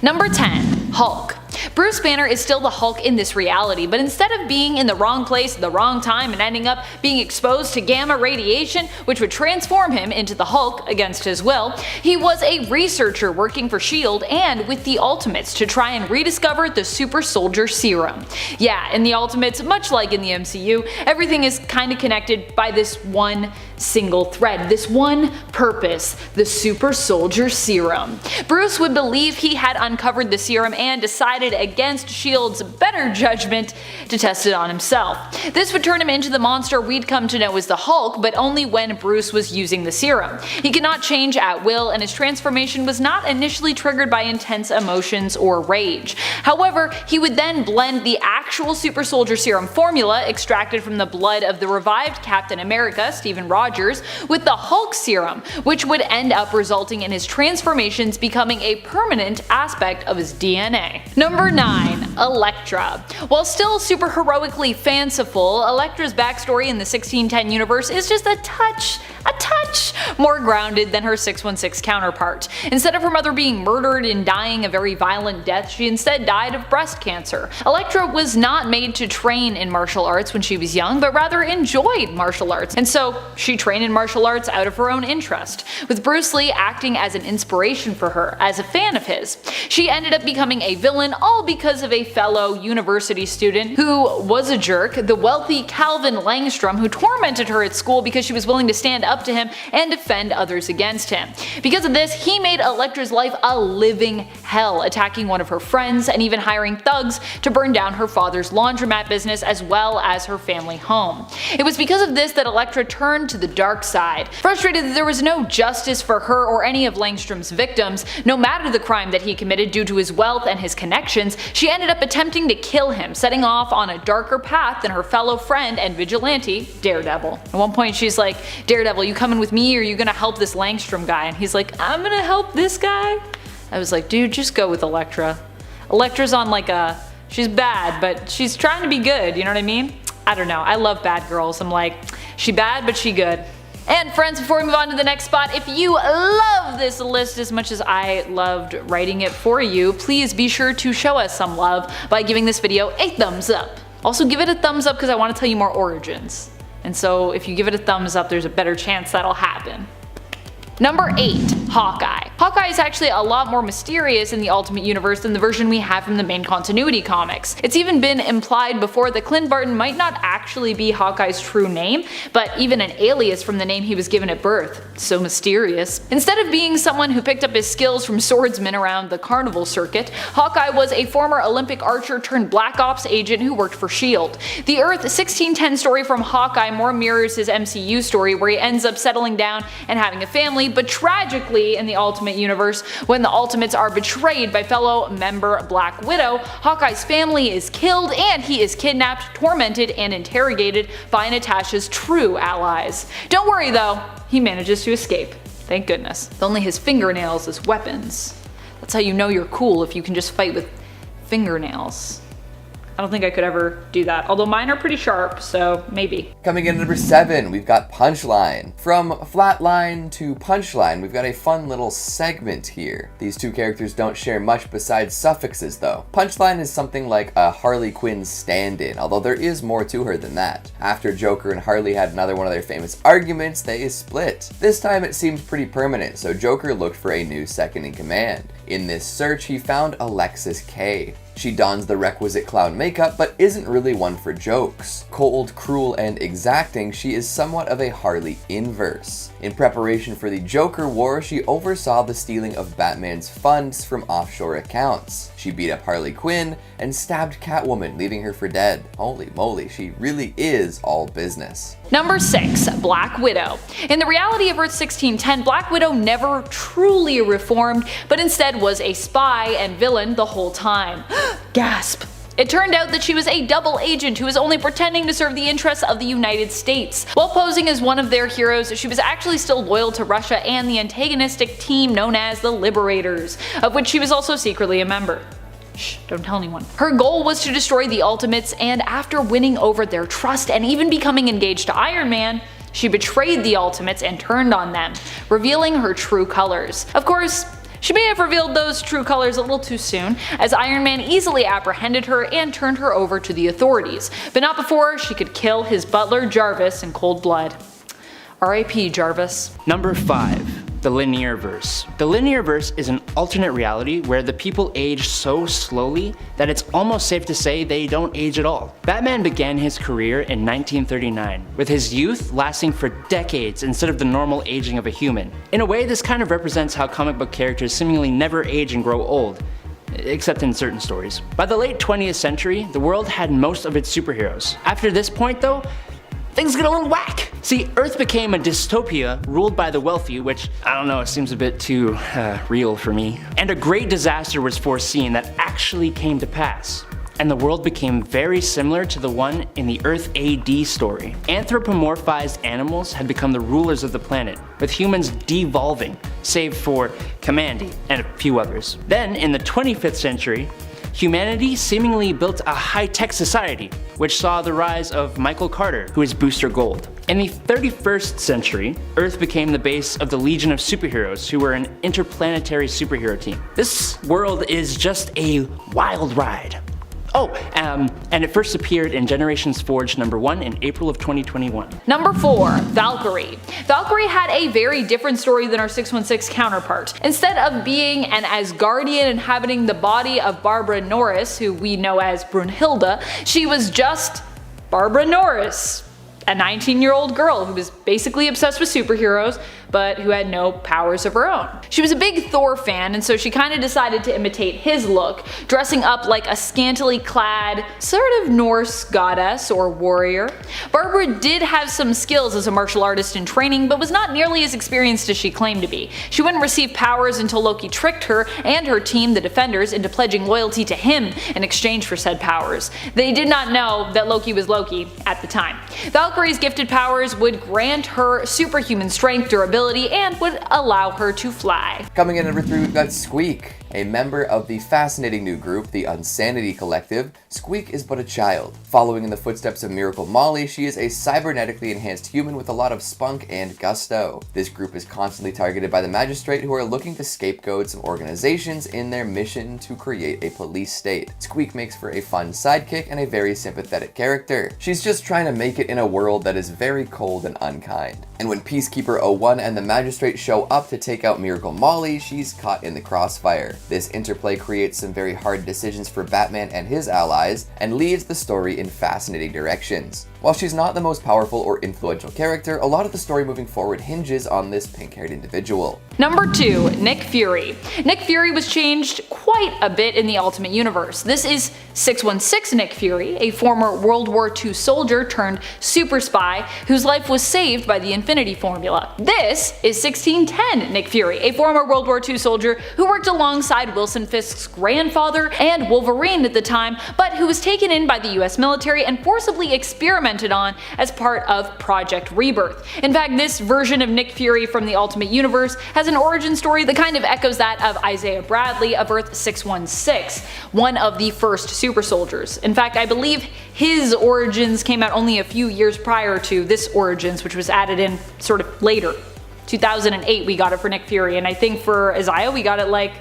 Number 10. Hulk. Bruce Banner is still the Hulk in this reality, but instead of being in the wrong place at the wrong time and ending up being exposed to gamma radiation, which would transform him into the Hulk against his will, he was a researcher working for S.H.I.E.L.D. and with the Ultimates to try and rediscover the super soldier serum. Yeah, in the Ultimates, much like in the MCU, everything is kinda connected by this one single thread, this one purpose, the super soldier serum. Bruce would believe he had uncovered the serum and decided against S.H.I.E.L.D.'s better judgment to test it on himself. This would turn him into the monster we'd come to know as the Hulk, but only when Bruce was using the serum. He could not change at will, and his transformation was not initially triggered by intense emotions or rage. However, he would then blend the actual super soldier serum formula extracted from the blood of the revived Captain America, Stephen Rogers, with the Hulk serum, which would end up resulting in his transformations becoming a permanent aspect of his DNA. Number 9. Elektra. While still super heroically fanciful, Elektra's backstory in the 1610 universe is just a touch more grounded than her 616 counterpart. Instead of her mother being murdered and dying a very violent death, she instead died of breast cancer. Elektra was not made to train in martial arts when she was young, but rather enjoyed martial arts, and so she trained in martial arts out of her own interest, with Bruce Lee acting as an inspiration for her, as a fan of his. She ended up becoming a villain all because of a fellow university student who was a jerk, the wealthy Calvin Langstrom, who tormented her at school because she was willing to stand up to him and defend others against him. Because of this, he made Elektra's life a living hell, attacking one of her friends and even hiring thugs to burn down her father's laundromat business as well as her family home. It was because of this that Elektra turned to the dark side. Frustrated that there was no justice for her or any of Langstrom's victims, no matter the crime that he committed due to his wealth and his connections, she ended up attempting to kill him, setting off on a darker path than her fellow friend and vigilante, Daredevil. At one point she's like, "Daredevil, you coming with me or are you gonna help this Langstrom guy?" And he's like, "I'm gonna help this guy." I was like, dude, just go with Elektra. Elektra's on like she's bad, but she's trying to be good, you know what I mean? I don't know, I love bad girls. I'm like, she bad, but she good. And friends, before we move on to the next spot, if you love this list as much as I loved writing it for you, please be sure to show us some love by giving this video a thumbs up. Also give it a thumbs up because I want to tell you more origins. And so if you give it a thumbs up, there's a better chance that'll happen. Number 8. Hawkeye. Hawkeye is actually a lot more mysterious in the Ultimate Universe than the version we have from the main continuity comics. It's even been implied before that Clint Barton might not actually be Hawkeye's true name, but even an alias from the name he was given at birth. So mysterious. Instead of being someone who picked up his skills from swordsmen around the carnival circuit, Hawkeye was a former Olympic archer turned Black Ops agent who worked for S.H.I.E.L.D. The Earth 1610 story from Hawkeye more mirrors his MCU story, where he ends up settling down and having a family, but tragically in the Ultimate Universe, when the Ultimates are betrayed by fellow member Black Widow, Hawkeye's family is killed and he is kidnapped, tormented, and interrogated by Natasha's true allies. Don't worry though, he manages to escape. Thank goodness. With only his fingernails as weapons. That's how you know you're cool, if you can just fight with fingernails. I don't think I could ever do that, although mine are pretty sharp, so maybe. Coming in at number 7, we've got Punchline. From Flatline to Punchline, we've got a fun little segment here. These two characters don't share much besides suffixes though. Punchline is something like a Harley Quinn stand-in, although there is more to her than that. After Joker and Harley had another one of their famous arguments, they split. This time it seemed pretty permanent, so Joker looked for a new second in command. In this search, he found Alexis K. She dons the requisite clown makeup, but isn't really one for jokes. Cold, cruel, and exacting, she is somewhat of a Harley inverse. In preparation for the Joker War, she oversaw the stealing of Batman's funds from offshore accounts. She beat up Harley Quinn and stabbed Catwoman, leaving her for dead. Holy moly, she really is all business. Number 6. Black Widow. In the reality of Earth 1610, Black Widow never truly reformed, but instead was a spy and villain the whole time. Gasp. It turned out that she was a double agent who was only pretending to serve the interests of the United States. While posing as one of their heroes, she was actually still loyal to Russia and the antagonistic team known as the Liberators, of which she was also secretly a member. Shh, don't tell anyone. Her goal was to destroy the Ultimates, and after winning over their trust and even becoming engaged to Iron Man, she betrayed the Ultimates and turned on them, revealing her true colors. Of course, She may have revealed those true colors a little too soon, as Iron Man easily apprehended her and turned her over to the authorities, but not before she could kill his butler Jarvis in cold blood. R.I.P. Jarvis. Number 5. The Linearverse. The Linearverse is an alternate reality where the people age so slowly that it's almost safe to say they don't age at all. Batman began his career in 1939, with his youth lasting for decades instead of the normal aging of a human. In a way, this kind of represents how comic book characters seemingly never age and grow old, except in certain stories. By the late 20th century, the world had most of its superheroes. After this point though, things get a little whack. See, Earth became a dystopia ruled by the wealthy, which, I don't know, it seems a bit too real for me. And a great disaster was foreseen that actually came to pass. And the world became very similar to the one in the Earth AD story. Anthropomorphized animals had become the rulers of the planet, with humans devolving, save for Kamandi and a few others. Then, in the 25th century, humanity seemingly built a high-tech society, which saw the rise of Michael Carter, who is Booster Gold. In the 31st century, Earth became the base of the Legion of Superheroes, who were an interplanetary superhero team. This world is just a wild ride. Oh, and it first appeared in Generations Forge #1 in April of 2021. Number 4. Valkyrie. Valkyrie had a very different story than our 616 counterpart. Instead of being an Asgardian inhabiting the body of Barbara Norris, who we know as Brunhilde, she was just Barbara Norris, a 19-year-old girl who was basically obsessed with superheroes, but who had no powers of her own. She was a big Thor fan, and so she kind of decided to imitate his look, dressing up like a scantily clad, sort of Norse goddess or warrior. Barbara did have some skills as a martial artist in training, but was not nearly as experienced as she claimed to be. She wouldn't receive powers until Loki tricked her and her team, the Defenders, into pledging loyalty to him in exchange for said powers. They did not know that Loki was Loki at the time. Valkyrie's gifted powers would grant her superhuman strength, durability, and would allow her to fly. Coming in at number 3, we've got Squeak. A member of the fascinating new group, the Unsanity Collective, Squeak is but a child. Following in the footsteps of Miracle Molly, she is a cybernetically enhanced human with a lot of spunk and gusto. This group is constantly targeted by the Magistrate, who are looking to scapegoat some organizations in their mission to create a police state. Squeak makes for a fun sidekick and a very sympathetic character. She's just trying to make it in a world that is very cold and unkind. And when Peacekeeper 01 and the Magistrate show up to take out Miracle Molly, she's caught in the crossfire. This interplay creates some very hard decisions for Batman and his allies, and leads the story in fascinating directions. While she's not the most powerful or influential character, a lot of the story moving forward hinges on this pink-haired individual. Number 2. Nick Fury. Nick Fury was changed quite a bit in the Ultimate Universe. This is 616 Nick Fury, a former World War II soldier turned super spy whose life was saved by the Infinity Formula. This is 1610 Nick Fury, a former World War II soldier who worked alongside Wilson Fisk's grandfather and Wolverine at the time, but who was taken in by the US military and forcibly experimented on as part of Project Rebirth. In fact, this version of Nick Fury from the Ultimate Universe has an origin story that kind of echoes that of Isaiah Bradley of Earth 616, one of the first super soldiers. In fact, I believe his origins came out only a few years prior to this Origins, which was added in sort of later. 2008 we got it for Nick Fury, and I think for Isaiah we got it like,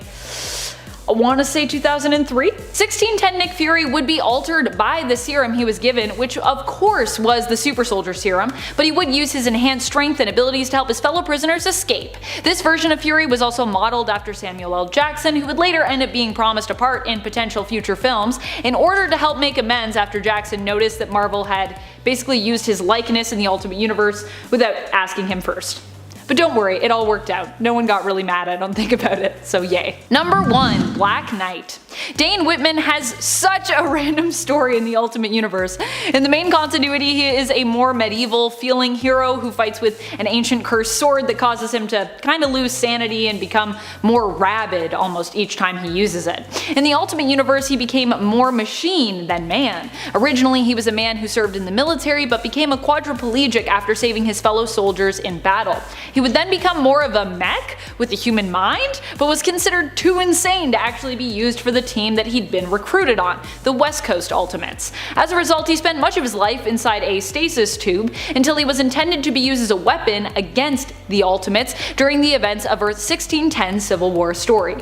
I want to say 2003? 1610 Nick Fury would be altered by the serum he was given, which of course was the Super Soldier Serum, but he would use his enhanced strength and abilities to help his fellow prisoners escape. This version of Fury was also modeled after Samuel L. Jackson, who would later end up being promised a part in potential future films, in order to help make amends after Jackson noticed that Marvel had basically used his likeness in the Ultimate Universe without asking him first. But don't worry, it all worked out. No one got really mad, I don't think about it, so yay. Number 1. Black Knight. Dane Whitman has such a random story in the Ultimate Universe. In the main continuity, he is a more medieval feeling hero who fights with an ancient cursed sword that causes him to kinda lose sanity and become more rabid almost each time he uses it. In the Ultimate Universe, he became more machine than man. Originally, he was a man who served in the military but became a quadriplegic after saving his fellow soldiers in battle. He would then become more of a mech with a human mind, but was considered too insane to actually be used for the team that he'd been recruited on, the West Coast Ultimates. As a result, he spent much of his life inside a stasis tube until he was intended to be used as a weapon against the Ultimates, during the events of Earth's 1610 Civil War story.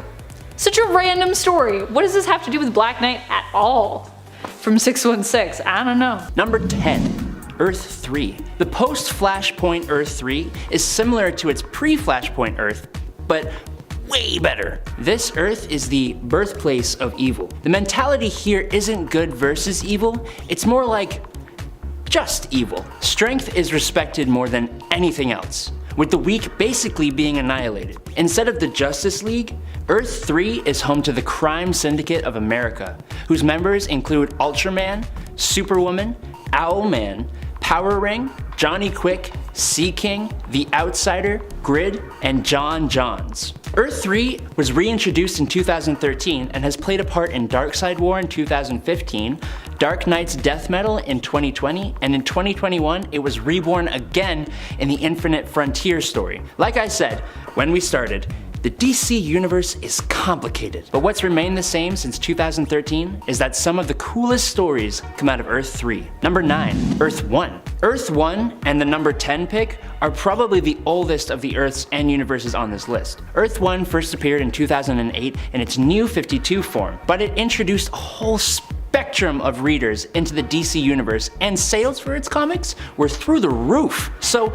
Such a random story. What does this have to do with Black Knight at all? From 616, I don't know. Number 10. Earth 3. The post-Flashpoint Earth 3 is similar to its pre-Flashpoint Earth, but way better. This Earth is the birthplace of evil. The mentality here isn't good versus evil, it's more like just evil. Strength is respected more than anything else, with the weak basically being annihilated. Instead of the Justice League, Earth 3 is home to the Crime Syndicate of America, whose members include Ultraman, Superwoman, Owlman, Power Ring, Johnny Quick, Sea King, The Outsider, Grid, and John Johns. Earth 3 was reintroduced in 2013 and has played a part in Darkseid War in 2015, Dark Knight's Death Metal in 2020, and in 2021 it was reborn again in the Infinite Frontier story. Like I said, when we started, the DC universe is complicated, but what's remained the same since 2013 is that some of the coolest stories come out of Earth 3. Number 9, Earth 1. Earth 1 and the number 10 pick are probably the oldest of the Earths and universes on this list. Earth 1 first appeared in 2008 in its New 52 form, but it introduced a whole spectrum of readers into the DC universe, and sales for its comics were through the roof. So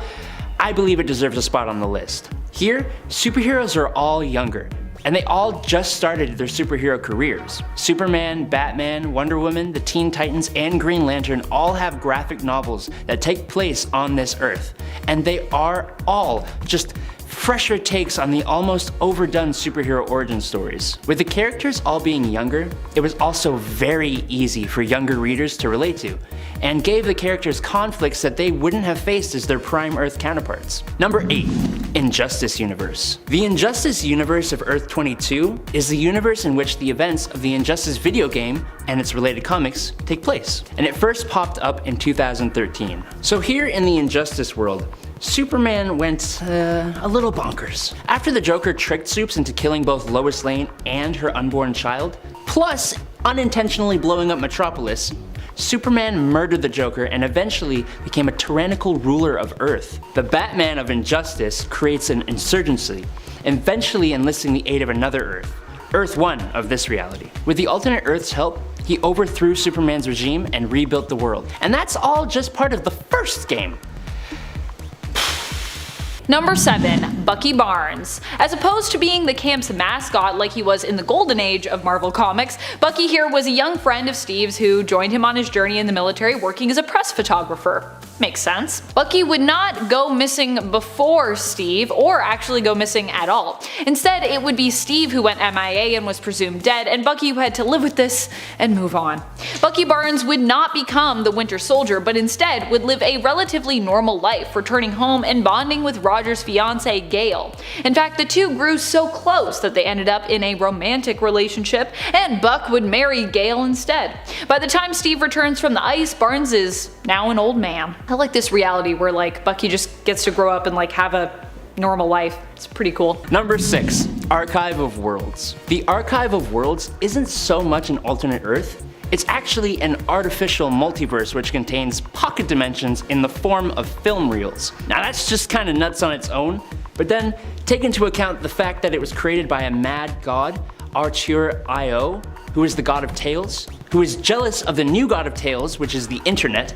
I believe it deserves a spot on the list. Here, superheroes are all younger, and they all just started their superhero careers. Superman, Batman, Wonder Woman, the Teen Titans, and Green Lantern all have graphic novels that take place on this Earth, and they are all just fresher takes on the almost overdone superhero origin stories. With the characters all being younger, it was also very easy for younger readers to relate to, and gave the characters conflicts that they wouldn't have faced as their prime Earth counterparts. Number 8. Injustice Universe. The Injustice Universe of Earth 22 is the universe in which the events of the Injustice video game and its related comics take place, and it first popped up in 2013. So here in the Injustice world, Superman went a little bonkers. After the Joker tricked Supes into killing both Lois Lane and her unborn child, plus unintentionally blowing up Metropolis, Superman murdered the Joker and eventually became a tyrannical ruler of Earth. The Batman of Injustice creates an insurgency, eventually enlisting the aid of another Earth, Earth 1 of this reality. With the alternate Earth's help, he overthrew Superman's regime and rebuilt the world. And that's all just part of the first game. Number 7, Bucky Barnes. As opposed to being the camp's mascot like he was in the golden age of Marvel Comics, Bucky here was a young friend of Steve's who joined him on his journey in the military working as a press photographer. Makes sense. Bucky would not go missing before Steve, or actually go missing at all. Instead, it would be Steve who went MIA and was presumed dead, and Bucky who had to live with this and move on. Bucky Barnes would not become the Winter Soldier, but instead would live a relatively normal life, returning home and bonding with Roger's fiancée Gale. In fact, the two grew so close that they ended up in a romantic relationship, and Buck would marry Gale instead. By the time Steve returns from the ice, Barnes is now an old man. I like this reality where like Bucky just gets to grow up and like have a normal life. It's pretty cool. Number 6, Archive of Worlds. The Archive of Worlds isn't so much an alternate Earth, it's actually an artificial multiverse which contains pocket dimensions in the form of film reels. Now that's just kinda nuts on its own, but then take into account the fact that it was created by a mad god, Artur Io, who is the god of tales, who is jealous of the new god of tales, which is the internet.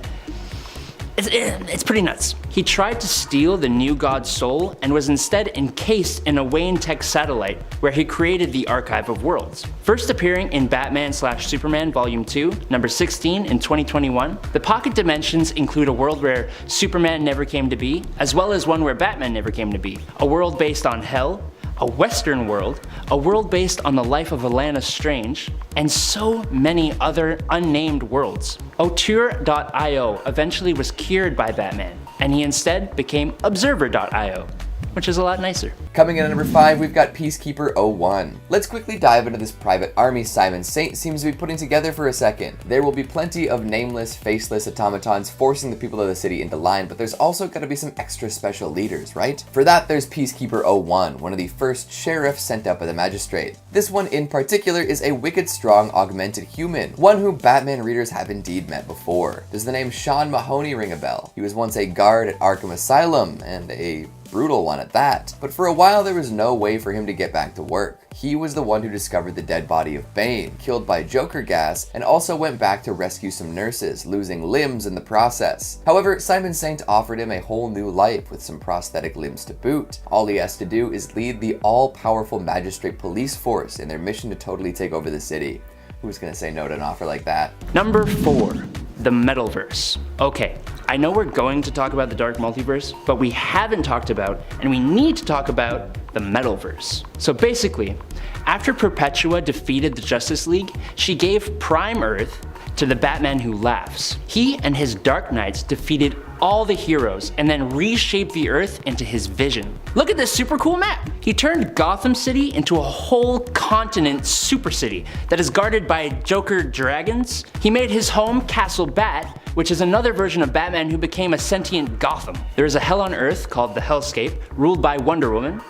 It's pretty nuts. He tried to steal the new god's soul and was instead encased in a Wayne Tech satellite where he created the Archive of Worlds. First appearing in Batman/Superman Volume 2, number 16 in 2021, the pocket dimensions include a world where Superman never came to be, as well as one where Batman never came to be, a world based on hell, a western world, a world based on the life of Alana Strange, and so many other unnamed worlds. Artur.io eventually was cured by Batman, and he instead became Observer.io, which is a lot nicer. Coming in at number 5, we've got Peacekeeper 01. Let's quickly dive into this private army Simon Saint seems to be putting together for a second. There will be plenty of nameless, faceless automatons forcing the people of the city into line, but there's also gotta be some extra special leaders, right? For that, there's Peacekeeper 01, one of the first sheriffs sent out by the magistrate. This one in particular is a wicked strong augmented human, one who Batman readers have indeed met before. Does the name Sean Mahoney ring a bell? He was once a guard at Arkham Asylum and a brutal one at that. But for a while there was no way for him to get back to work. He was the one who discovered the dead body of Bane, killed by Joker gas, and also went back to rescue some nurses, losing limbs in the process. However, Simon Saint offered him a whole new life with some prosthetic limbs to boot. All he has to do is lead the all-powerful magistrate police force in their mission to totally take over the city. Who's gonna say no to an offer like that? Number 4, the Metalverse. Okay, I know we're going to talk about the Dark Multiverse, but we haven't talked about, and we need to talk about, the Metalverse. So basically, after Perpetua defeated the Justice League, she gave Prime Earth to the Batman Who Laughs. He and his Dark Knights defeated all the heroes and then reshaped the Earth into his vision. Look at this super cool map! He turned Gotham City into a whole continent super city that is guarded by Joker dragons. He made his home Castle Bat, which is another version of Batman who became a sentient Gotham. There is a hell on Earth called the Hellscape, ruled by Wonder Woman.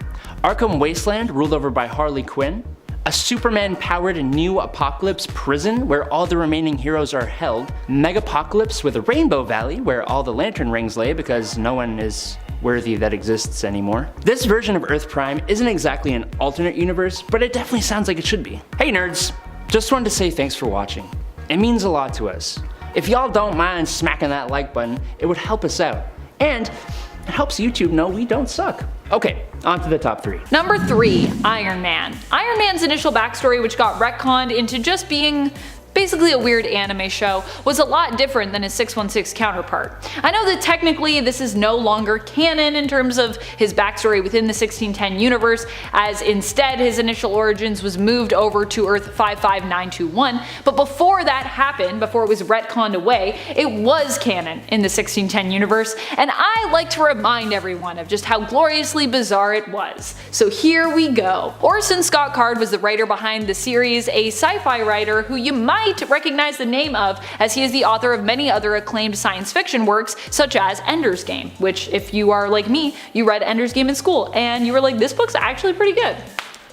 Arkham Wasteland, ruled over by Harley Quinn. A Superman-powered new Apocalypse prison where all the remaining heroes are held. Megapocalypse with a Rainbow Valley where all the lantern rings lay because no one is worthy that exists anymore. This version of Earth Prime isn't exactly an alternate universe, but it definitely sounds like it should be. Hey nerds! Just wanted to say thanks for watching. It means a lot to us. If y'all don't mind smacking that like button, it would help us out. And it helps YouTube know we don't suck. Okay, on to the top 3. Number 3, Iron Man. Iron Man's initial backstory, which got retconned into just being basically a weird anime show, was a lot different than his 616 counterpart. I know that technically this is no longer canon in terms of his backstory within the 1610 universe, as instead his initial origins was moved over to Earth 55921, but before that happened, before it was retconned away, it was canon in the 1610 universe, and I like to remind everyone of just how gloriously bizarre it was. So here we go. Orson Scott Card was the writer behind the series, a sci-fi writer who you might recognize the name of, as he is the author of many other acclaimed science fiction works such as Ender's Game, which if you are like me, you read Ender's Game in school and you were like, this book's actually pretty good.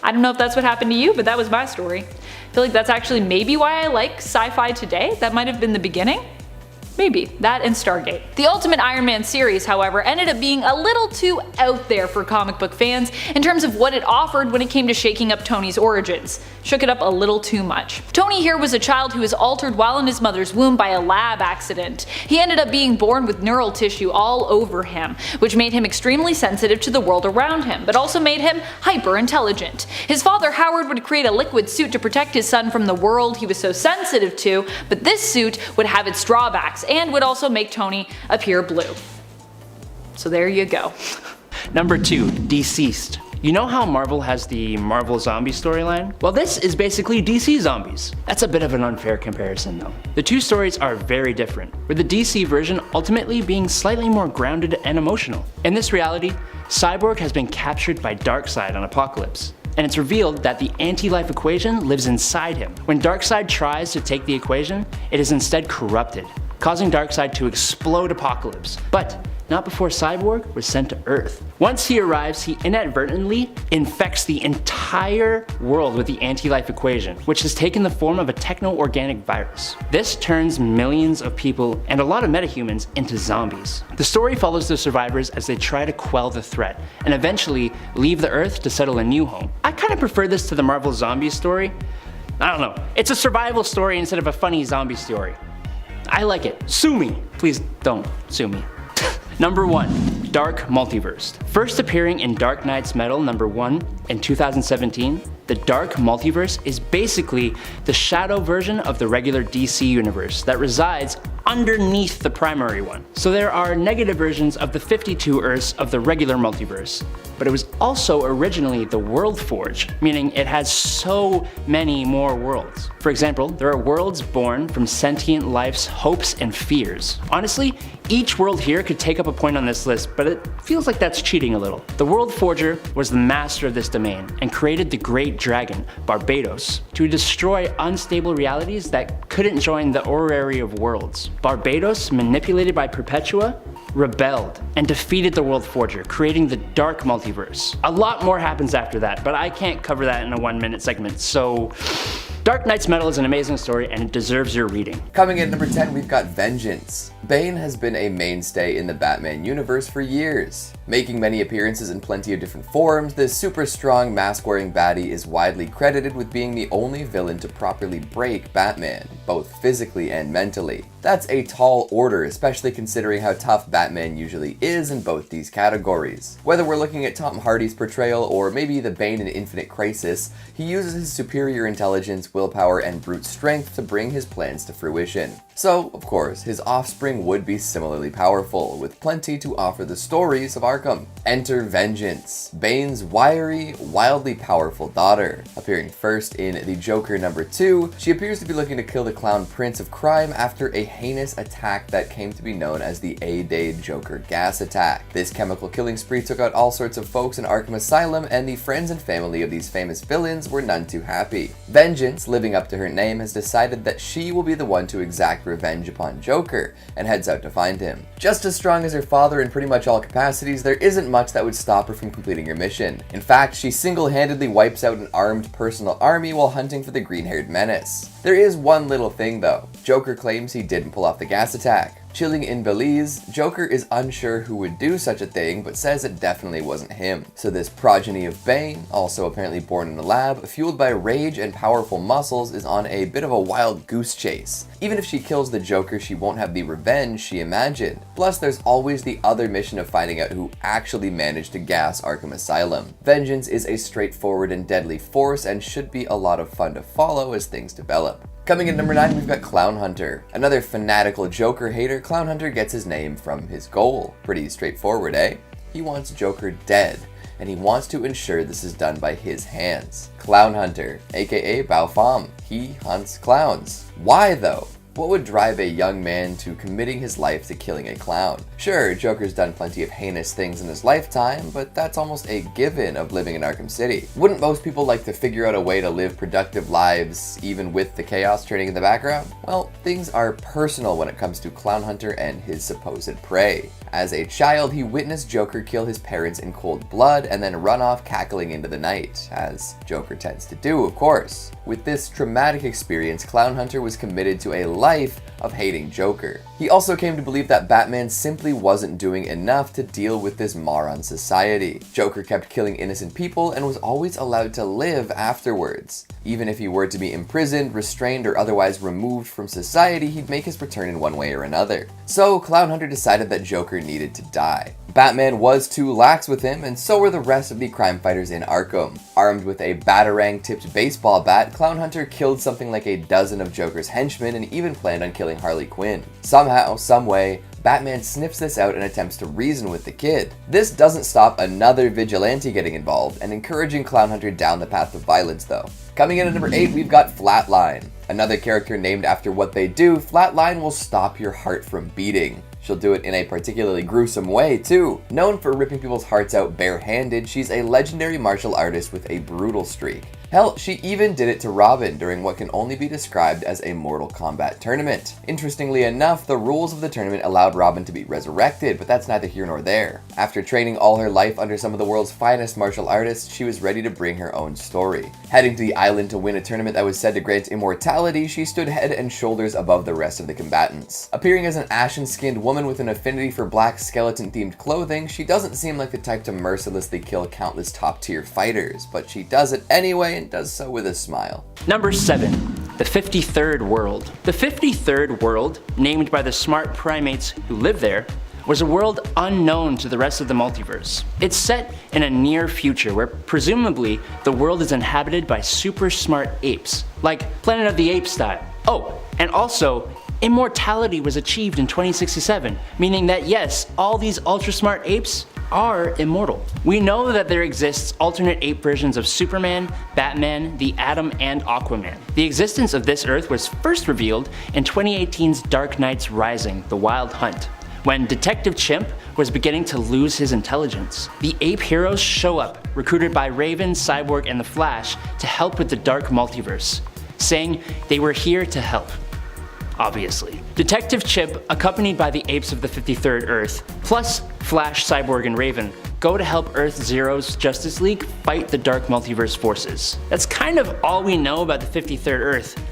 I don't know if that's what happened to you, but that was my story. I feel like that's actually maybe why I like sci-fi today. That might have been the beginning. Maybe. That and Stargate. The Ultimate Iron Man series, however, ended up being a little too out there for comic book fans in terms of what it offered when it came to shaking up Tony's origins. Shook it up a little too much. Tony here was a child who was altered while in his mother's womb by a lab accident. He ended up being born with neural tissue all over him, which made him extremely sensitive to the world around him, but also made him hyper intelligent. His father Howard would create a liquid suit to protect his son from the world he was so sensitive to, but this suit would have its drawbacks and would also make Tony appear blue. So there you go. Number 2, DCeased. You know how Marvel has the Marvel Zombie storyline? Well, this is basically DC Zombies. That's a bit of an unfair comparison though. The two stories are very different, with the DC version ultimately being slightly more grounded and emotional. In this reality, Cyborg has been captured by Darkseid on Apocalypse, and it's revealed that the anti-life equation lives inside him. When Darkseid tries to take the equation, it is instead corrupted, causing Darkseid to explode Apocalypse, but not before Cyborg was sent to Earth. Once he arrives, he inadvertently infects the entire world with the anti-life equation, which has taken the form of a techno-organic virus. This turns millions of people and a lot of metahumans into zombies. The story follows the survivors as they try to quell the threat, and eventually leave the Earth to settle a new home. I kinda prefer this to the Marvel Zombies story. I don't know, it's a survival story instead of a funny zombie story. I like it. Sue me. Please don't sue me. Number 1, Dark Multiverse. First appearing in Dark Knight's Metal #1 in 2017, the Dark Multiverse is basically the shadow version of the regular DC universe that resides underneath the primary one. So there are negative versions of the 52 Earths of the regular multiverse, but it was also originally the World Forge, meaning it has so many more worlds. For example, there are worlds born from sentient life's hopes and fears. Honestly, each world here could take up a point on this list, but it feels like that's cheating a little. The World Forger was the master of this domain and created the Great Dragon, Barbados, to destroy unstable realities that couldn't join the Orrery of Worlds. Barbados, manipulated by Perpetua, rebelled and defeated the World Forger, creating the Dark Multiverse. A lot more happens after that, but I can't cover that in a 1-minute segment, so Dark Knight's Metal is an amazing story and it deserves your reading. Coming in at number 10, we've got Vengeance. Bane has been a mainstay in the Batman universe for years. Making many appearances in plenty of different forms, this super strong mask-wearing baddie is widely credited with being the only villain to properly break Batman, both physically and mentally. That's a tall order, especially considering how tough Batman usually is in both these categories. Whether we're looking at Tom Hardy's portrayal or maybe the Bane in Infinite Crisis, he uses his superior intelligence, willpower, and brute strength to bring his plans to fruition. So, of course, his offspring would be similarly powerful, with plenty to offer the stories of Arkham. Enter Vengeance, Bane's wiry, wildly powerful daughter. Appearing first in The Joker #2, she appears to be looking to kill the clown prince of crime after a heinous attack that came to be known as the A-Day Joker gas attack. This chemical killing spree took out all sorts of folks in Arkham Asylum, and the friends and family of these famous villains were none too happy. Vengeance, living up to her name, has decided that she will be the one to exact revenge upon Joker, and heads out to find him. Just as strong as her father in pretty much all capacities, there isn't much that would stop her from completing her mission. In fact, she single-handedly wipes out an armed personal army while hunting for the green-haired menace. There is one little thing though. Joker claims he didn't pull off the gas attack. Chilling in Belize, Joker is unsure who would do such a thing, but says it definitely wasn't him. So this progeny of Bane, also apparently born in a lab, fueled by rage and powerful muscles, is on a bit of a wild goose chase. Even if she kills the Joker, she won't have the revenge she imagined. Plus, there's always the other mission of finding out who actually managed to gas Arkham Asylum. Vengeance is a straightforward and deadly force and should be a lot of fun to follow as things develop. Coming in number 9, we've got Clownhunter. Another fanatical Joker hater, Clownhunter gets his name from his goal. Pretty straightforward, eh? He wants Joker dead, and he wants to ensure this is done by his hands. Clownhunter, aka Bao Fam. He hunts clowns. Why though? What would drive a young man to committing his life to killing a clown? Sure, Joker's done plenty of heinous things in his lifetime, but that's almost a given of living in Arkham City. Wouldn't most people like to figure out a way to live productive lives, even with the chaos turning in the background? Well, things are personal when it comes to Clownhunter and his supposed prey. As a child, he witnessed Joker kill his parents in cold blood and then run off cackling into the night, as Joker tends to do, of course. With this traumatic experience, Clownhunter was committed to a life of hating Joker. He also came to believe that Batman simply wasn't doing enough to deal with this moron society. Joker kept killing innocent people and was always allowed to live afterwards. Even if he were to be imprisoned, restrained, or otherwise removed from society, he'd make his return in one way or another. So Clownhunter decided that Joker needed to die. Batman was too lax with him, and so were the rest of the crime fighters in Arkham. Armed with a batarang-tipped baseball bat, Clownhunter killed something like a dozen of Joker's henchmen and even planned on killing Harley Quinn. Somehow, someway, Batman sniffs this out and attempts to reason with the kid. This doesn't stop another vigilante getting involved and encouraging Clownhunter down the path of violence though. Coming in at number 8, we've got Flatline. Another character named after what they do, Flatline will stop your heart from beating. She'll do it in a particularly gruesome way, too. Known for ripping people's hearts out barehanded, she's a legendary martial artist with a brutal streak. Hell, she even did it to Robin during what can only be described as a Mortal Kombat tournament. Interestingly enough, the rules of the tournament allowed Robin to be resurrected, but that's neither here nor there. After training all her life under some of the world's finest martial artists, she was ready to bring her own story. Heading to the island to win a tournament that was said to grant immortality, she stood head and shoulders above the rest of the combatants. Appearing as an ashen-skinned woman with an affinity for black skeleton-themed clothing, she doesn't seem like the type to mercilessly kill countless top-tier fighters, but she does it anyway and does so with a smile. Number 7. The 53rd World. The 53rd World, named by the smart primates who live there, was a world unknown to the rest of the multiverse. It's set in a near future where presumably the world is inhabited by super smart apes, like Planet of the Apes style. Oh, and also, immortality was achieved in 2067, meaning that yes, all these ultra smart apes are immortal. We know that there exists alternate ape versions of Superman, Batman, the Atom, and Aquaman. The existence of this Earth was first revealed in 2018's Dark Knight's Rising: The Wild Hunt, when Detective Chimp was beginning to lose his intelligence. The ape heroes show up, recruited by Raven, Cyborg, and the Flash to help with the Dark Multiverse, saying they were here to help. Obviously. Detective Chimp, accompanied by the apes of the 53rd Earth, plus Flash, Cyborg, and Raven, go to help Earth Zero's Justice League fight the Dark Multiverse forces. That's kind of all we know about the 53rd Earth.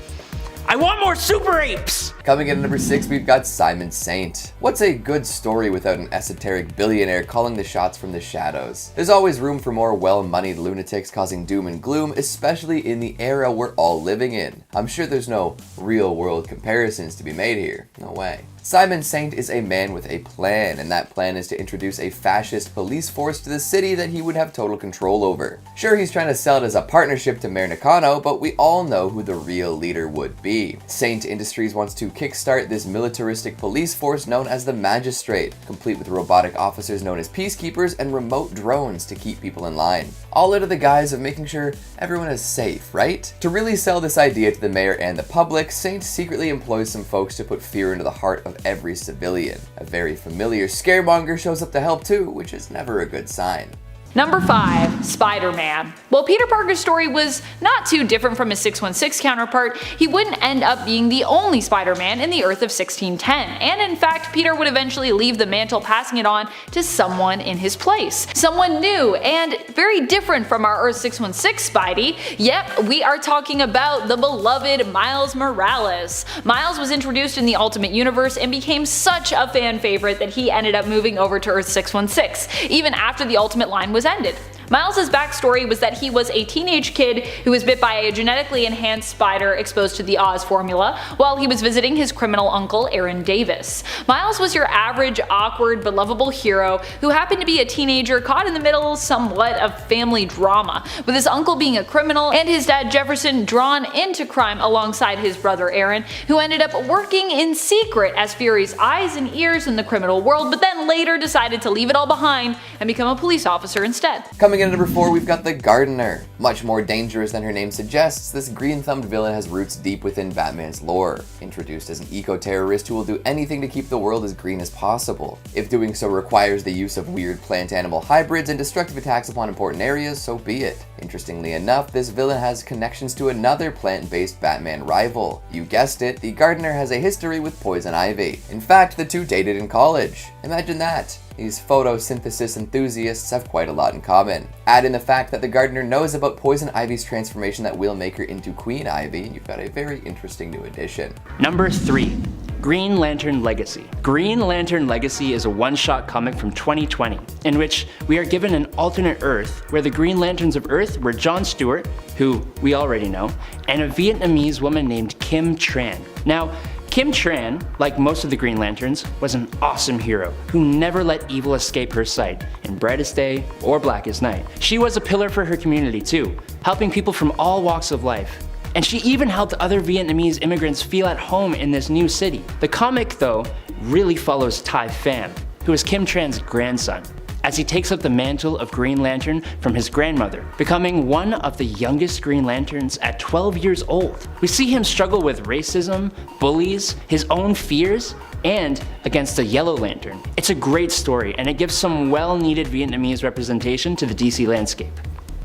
I want more super apes! Coming in at number 6, we've got Simon Saint. What's a good story without an esoteric billionaire calling the shots from the shadows? There's always room for more well-moneyed lunatics causing doom and gloom, especially in the era we're all living in. I'm sure there's no real-world comparisons to be made here. No way. Simon Saint is a man with a plan, and that plan is to introduce a fascist police force to the city that he would have total control over. Sure, he's trying to sell it as a partnership to Mayor Nakano, but we all know who the real leader would be. Saint Industries wants to kickstart this militaristic police force known as the Magistrate, complete with robotic officers known as peacekeepers and remote drones to keep people in line. All under the guise of making sure everyone is safe, right? To really sell this idea to the mayor and the public, Saint secretly employs some folks to put fear into the heart of every civilian. A very familiar scaremonger shows up to help too, which is never a good sign. Number 5, Spider-Man. While Peter Parker's story was not too different from his 616 counterpart, he wouldn't end up being the only Spider-Man in the Earth of 1610, and in fact Peter would eventually leave the mantle, passing it on to someone in his place. Someone new and very different from our Earth 616 Spidey. Yep, we are talking about the beloved Miles Morales. Miles was introduced in the Ultimate Universe and became such a fan favorite that he ended up moving over to Earth 616, even after the Ultimate line was ended. Miles' backstory was that he was a teenage kid who was bit by a genetically enhanced spider exposed to the Oz formula while he was visiting his criminal uncle Aaron Davis. Miles was your average, awkward, but lovable hero who happened to be a teenager caught in the middle somewhat of family drama, with his uncle being a criminal and his dad Jefferson drawn into crime alongside his brother Aaron, who ended up working in secret as Fury's eyes and ears in the criminal world, but then later decided to leave it all behind and become a police officer instead. Coming in at number 4, we've got the Gardener. Much more dangerous than her name suggests, this green-thumbed villain has roots deep within Batman's lore. Introduced as an eco-terrorist who will do anything to keep the world as green as possible. If doing so requires the use of weird plant-animal hybrids and destructive attacks upon important areas, so be it. Interestingly enough, this villain has connections to another plant-based Batman rival. You guessed it, the Gardener has a history with poison ivy. In fact, the two dated in college. Imagine that. These photosynthesis enthusiasts have quite a lot in common. Add in the fact that the Gardener knows about Poison Ivy's transformation that will make her into Queen Ivy, and you've got a very interesting new addition. Number 3. Green Lantern Legacy. Green Lantern Legacy is a one-shot comic from 2020, in which we are given an alternate Earth where the Green Lanterns of Earth were John Stewart, who we already know, and a Vietnamese woman named Kim Tran. Now, Kim Tran, like most of the Green Lanterns, was an awesome hero who never let evil escape her sight, in brightest day or blackest night. She was a pillar for her community too, helping people from all walks of life. And she even helped other Vietnamese immigrants feel at home in this new city. The comic, though, really follows Tai Pham, who is Kim Tran's grandson, as he takes up the mantle of Green Lantern from his grandmother, becoming one of the youngest Green Lanterns at 12 years old. We see him struggle with racism, bullies, his own fears, and against the Yellow Lantern. It's a great story, and it gives some well-needed Vietnamese representation to the DC landscape.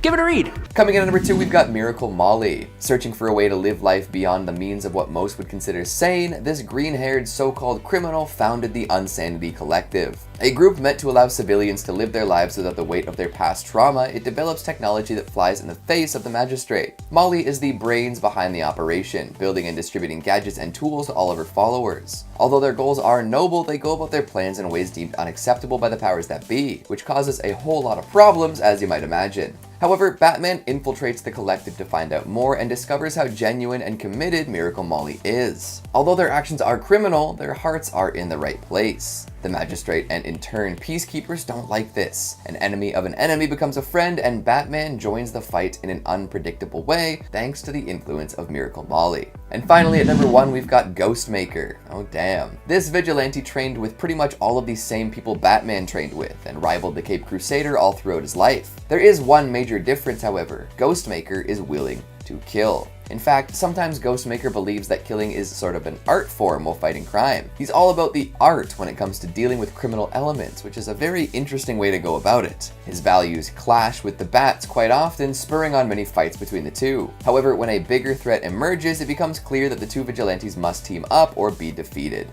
Give it a read! Coming in at number 2, we've got Miracle Molly. Searching for a way to live life beyond the means of what most would consider sane, this green-haired so-called criminal founded the Unsanity Collective. A group meant to allow civilians to live their lives without the weight of their past trauma, it develops technology that flies in the face of the Magistrate. Molly is the brains behind the operation, building and distributing gadgets and tools to all of her followers. Although their goals are noble, they go about their plans in ways deemed unacceptable by the powers that be, which causes a whole lot of problems, as you might imagine. However, Batman infiltrates the collective to find out more and discovers how genuine and committed Miracle Molly is. Although their actions are criminal, their hearts are in the right place. The Magistrate and in turn peacekeepers don't like this. An enemy of an enemy becomes a friend, and Batman joins the fight in an unpredictable way thanks to the influence of Miracle Molly. And finally at number 1, we've got Ghostmaker. Oh damn. This vigilante trained with pretty much all of the same people Batman trained with and rivaled the Cape Crusader all throughout his life. There is one major difference, however. Ghostmaker is willing to kill. In fact, sometimes Ghostmaker believes that killing is sort of an art form while fighting crime. He's all about the art when it comes to dealing with criminal elements, which is a very interesting way to go about it. His values clash with the Bat's quite often, spurring on many fights between the two. However, when a bigger threat emerges, it becomes clear that the two vigilantes must team up or be defeated.